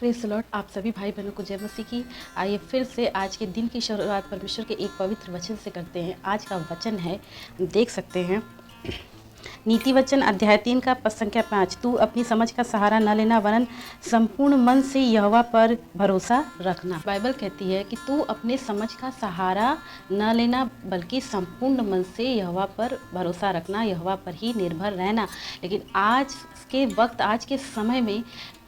Praise the Lord. आप सभी भाई बहनों को जय मसीह की। आइए फिर से आज के दिन की शुरुआत परमेश्वर के एक पवित्र वचन से करते हैं। आज का वचन है, देख सकते हैं, नीति वचन अध्याय 3 का पद संख्या 5। तू अपनी समझ का सहारा न लेना वरन संपूर्ण मन से यहोवा पर भरोसा रखना। बाइबल कहती है कि तू अपने समझ का सहारा न लेना बल्कि संपूर्ण मन से यहोवा पर भरोसा रखना, यहोवा पर ही निर्भर रहना। लेकिन आज के वक्त, आज के समय में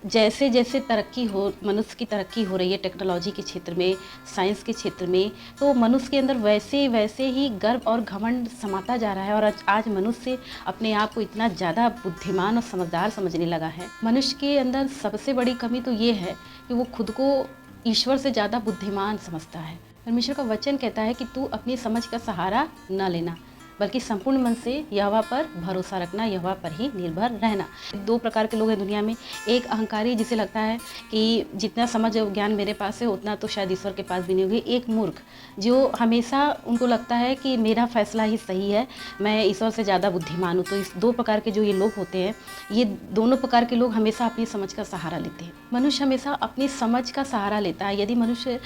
जैसे जैसे तरक्की हो, मनुष्य की तरक्की हो रही है टेक्नोलॉजी के क्षेत्र में, साइंस के क्षेत्र में, तो मनुष्य के अंदर वैसे वैसे ही गर्व और घमंड समाता जा रहा है। और आज मनुष्य अपने आप को इतना ज़्यादा बुद्धिमान और समझदार समझने लगा है। मनुष्य के अंदर सबसे बड़ी कमी तो ये है कि वो खुद को ईश्वर से ज़्यादा बुद्धिमान समझता है। परमेश्वर का वचन कहता है कि तू अपनी समझ का सहारा न लेना बल्कि संपूर्ण मन से यहोवा पर भरोसा रखना, यहोवा पर ही निर्भर रहना। दो प्रकार के लोग हैं दुनिया में। एक अहंकारी, जिसे लगता है कि जितना समझ और ज्ञान मेरे पास है उतना तो शायद ईश्वर के पास भी नहीं होगी। एक मूर्ख, जो हमेशा उनको लगता है कि मेरा फैसला ही सही है, मैं ईश्वर से ज़्यादा बुद्धिमान हूँ। तो इस दो प्रकार के जो ये लोग होते हैं, ये दोनों प्रकार के लोग हमेशा अपनी समझ का सहारा लेते हैं। मनुष्य हमेशा अपनी समझ का सहारा लेता है। यदि मनुष्य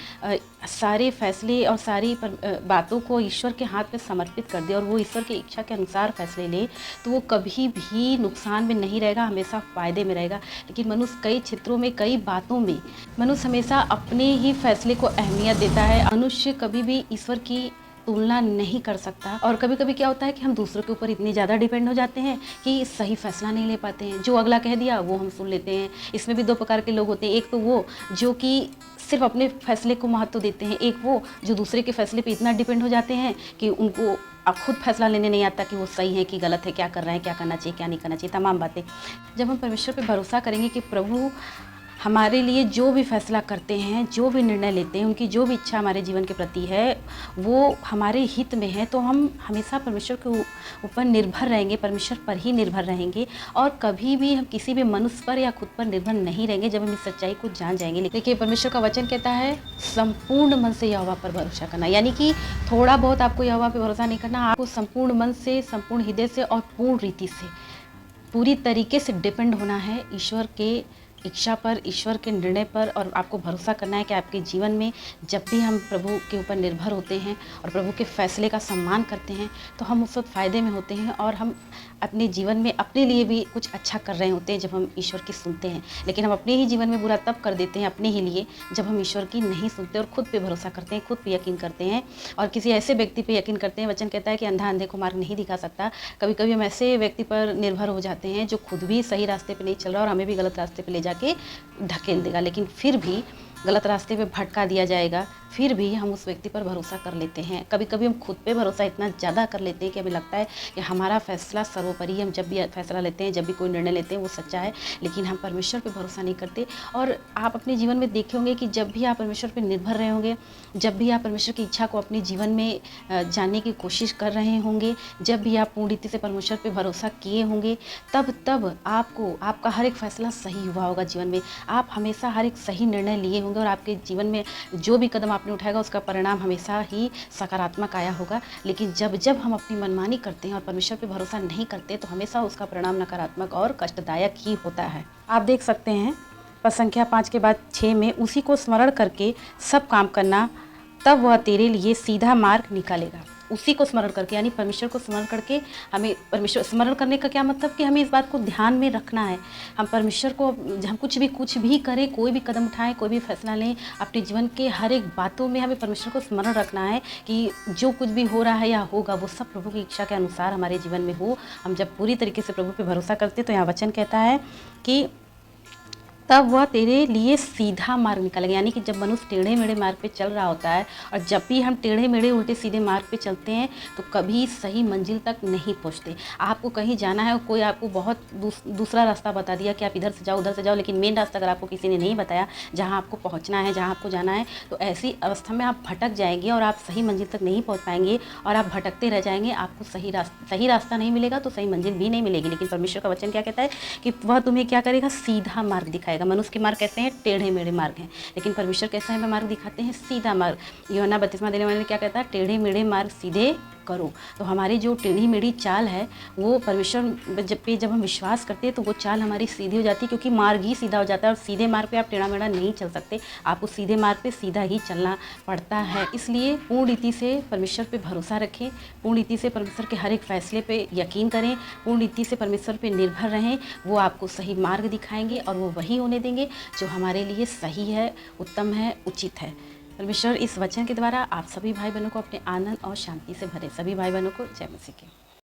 सारे फैसले और सारी बातों को ईश्वर के हाथ में समर्पित कर दे और वो ईश्वर की इच्छा के अनुसार फैसले ले, तो वो कभी भी नुकसान में नहीं रहेगा, हमेशा फ़ायदे में रहेगा। लेकिन मनुष्य कई क्षेत्रों में, कई बातों में मनुष्य हमेशा अपने ही फैसले को अहमियत देता है। मनुष्य कभी भी ईश्वर की तुलना नहीं कर सकता। और कभी कभी क्या होता है कि हम दूसरों के ऊपर इतने ज़्यादा डिपेंड हो जाते हैं कि सही फैसला नहीं ले पाते हैं। जो अगला कह दिया वो हम सुन लेते हैं। इसमें भी दो प्रकार के लोग होते हैं। एक तो वो जो कि सिर्फ अपने फैसले को महत्व देते हैं, एक वो जो दूसरे के फैसले पे इतना डिपेंड हो जाते हैं कि उनको अब खुद फैसला लेने नहीं आता कि वो सही है कि गलत है, क्या कर रहे हैं, क्या करना चाहिए, क्या नहीं करना चाहिए, तमाम बातें। जब हम परमेश्वर पे भरोसा करेंगे कि प्रभु हमारे लिए जो भी फैसला करते हैं, जो भी निर्णय लेते हैं, उनकी जो भी इच्छा हमारे जीवन के प्रति है वो हमारे हित में है, तो हम हमेशा परमेश्वर के ऊपर निर्भर रहेंगे, परमेश्वर पर ही निर्भर रहेंगे। और कभी भी हम किसी भी मनुष्य पर या खुद पर निर्भर नहीं रहेंगे जब हम इस सच्चाई को जान जाएंगे। देखिए, परमेश्वर का वचन कहता है संपूर्ण मन से यहोवा पर भरोसा करना, यानी कि थोड़ा बहुत आपको यहोवा पर भरोसा नहीं करना, आपको संपूर्ण मन से, संपूर्ण हृदय से और पूर्ण रीति से, पूरी तरीके से डिपेंड होना है ईश्वर के इच्छा पर, ईश्वर के निर्णय पर। और आपको भरोसा करना है कि आपके जीवन में जब भी हम प्रभु के ऊपर निर्भर होते हैं और प्रभु के फैसले का सम्मान करते हैं तो हम उस वक्त फ़ायदे में होते हैं और हम अपने जीवन में अपने लिए भी कुछ अच्छा कर रहे होते हैं जब हम ईश्वर की सुनते हैं। लेकिन हम अपने ही जीवन में बुरा तब कर देते हैं अपने ही लिए जब हम ईश्वर की नहीं सुनते और खुद पे भरोसा करते हैं, खुद पे यकीन करते हैं और किसी ऐसे व्यक्ति पे यकीन करते हैं। वचन कहता है कि अंधा अंधे को मार्ग नहीं दिखा सकता। कभी कभी हम ऐसे व्यक्ति पर निर्भर हो जाते हैं जो खुद भी सही रास्ते पे नहीं चल रहा और हमें भी गलत रास्ते पे ले जाके ढकेल देगा, लेकिन फिर भी गलत रास्ते पे भटका दिया जाएगा, फिर भी हम उस व्यक्ति पर भरोसा कर लेते हैं। कभी कभी हम खुद पे भरोसा इतना ज़्यादा कर लेते हैं कि हमें लगता है कि हमारा फैसला सर्वोपरि है। हम जब भी फैसला लेते हैं, जब भी कोई निर्णय लेते हैं वो सच्चा है, लेकिन हम परमेश्वर पे भरोसा नहीं करते। और आप अपने जीवन में देखे होंगे कि जब भी आप परमेश्वर पे निर्भर रहे होंगे, जब भी आप परमेश्वर की इच्छा को अपने जीवन में जानने की कोशिश कर रहे होंगे, जब भी आप पूर्ण रीति से परमेश्वर पे भरोसा किए होंगे, तब आपको आपका हर एक फैसला सही हुआ होगा जीवन में। आप हमेशा हर एक सही निर्णय लिए होंगे और आपके जीवन में जो भी कदम आपने उठाएगा उसका परिणाम हमेशा ही सकारात्मक आया होगा। लेकिन जब हम अपनी मनमानी करते हैं और परमेश्वर पे भरोसा नहीं करते तो हमेशा उसका परिणाम नकारात्मक और कष्टदायक ही होता है। आप देख सकते हैं पद संख्या 5 के बाद 6 में, उसी को स्मरण करके सब काम करना, तब वह तेरे लिए सीधा मार्ग निकालेगा। उसी को स्मरण करके, यानी परमेश्वर को स्मरण करके, हमें परमेश्वर स्मरण करने का क्या मतलब कि हमें इस बात को ध्यान में रखना है। हम परमेश्वर को, हम कुछ भी करें, कोई भी कदम उठाएं, कोई भी फैसला लें, अपने जीवन के हर एक बातों में हमें परमेश्वर को स्मरण रखना है कि जो कुछ भी हो रहा है या होगा वो सब प्रभु की इच्छा के अनुसार हमारे जीवन में हो। हम जब पूरी तरीके से प्रभु पर भरोसा करते तो यहाँ वचन कहता है कि तब वह तेरे लिए सीधा मार्ग निकालेगा, यानी कि जब मनुष्य टेढ़े मेढ़े मार्ग पे चल रहा होता है, और जब भी हम टेढ़े मेढ़े उल्टे सीधे मार्ग पे चलते हैं तो कभी सही मंजिल तक नहीं पहुंचते। आपको कहीं जाना है, कोई आपको बहुत दूसरा रास्ता बता दिया कि आप इधर से जाओ, उधर से जाओ, लेकिन मेन रास्ता अगर आपको किसी ने नहीं बताया जहाँ आपको पहुँचना है, जहाँ आपको जाना है, तो ऐसी अवस्था में आप भटक जाएंगे और आप सही मंजिल तक नहीं पहुँच पाएंगे और आप भटकते रह जाएंगे। आपको सही रास्ता नहीं मिलेगा तो सही मंजिल भी नहीं मिलेगी। लेकिन परमेश्वर का वचन क्या कहता है कि वह तुम्हें क्या करेगा, सीधा मार्ग दिखाएगा। मनुष्य के मार्ग कैसे हैं, टेढ़े मेढ़े मार्ग हैं, लेकिन परमेश्वर कैसा है, मार्ग दिखाते हैं सीधा मार्ग। यूहन्ना 32वां देने वाले क्या कहता है, टेढ़े मेढ़े मार्ग सीधे करो। तो हमारी जो टेढ़ी मेढ़ी चाल है वो परमेश्वर जब हम विश्वास करते हैं तो वो चाल हमारी सीधी हो जाती है, क्योंकि मार्ग ही सीधा हो जाता है और सीधे मार्ग पे आप टेढ़ा मेढ़ा नहीं चल सकते, आपको सीधे मार्ग पे सीधा ही चलना पड़ता है। इसलिए पूर्ण रीति से परमेश्वर पे भरोसा रखें, पूर्ण रीति से परमेश्वर के हर एक फैसले पे यकीन करें, पूर्ण रीति से परमेश्वर पे निर्भर रहें। वो आपको सही मार्ग दिखाएंगे और वो वही होने देंगे जो हमारे लिए सही है, उत्तम है, उचित है। परमेश्वर इस वचन के द्वारा आप सभी भाई बहनों को अपने आनंद और शांति से भरे। सभी भाई बहनों को जय मसीह की।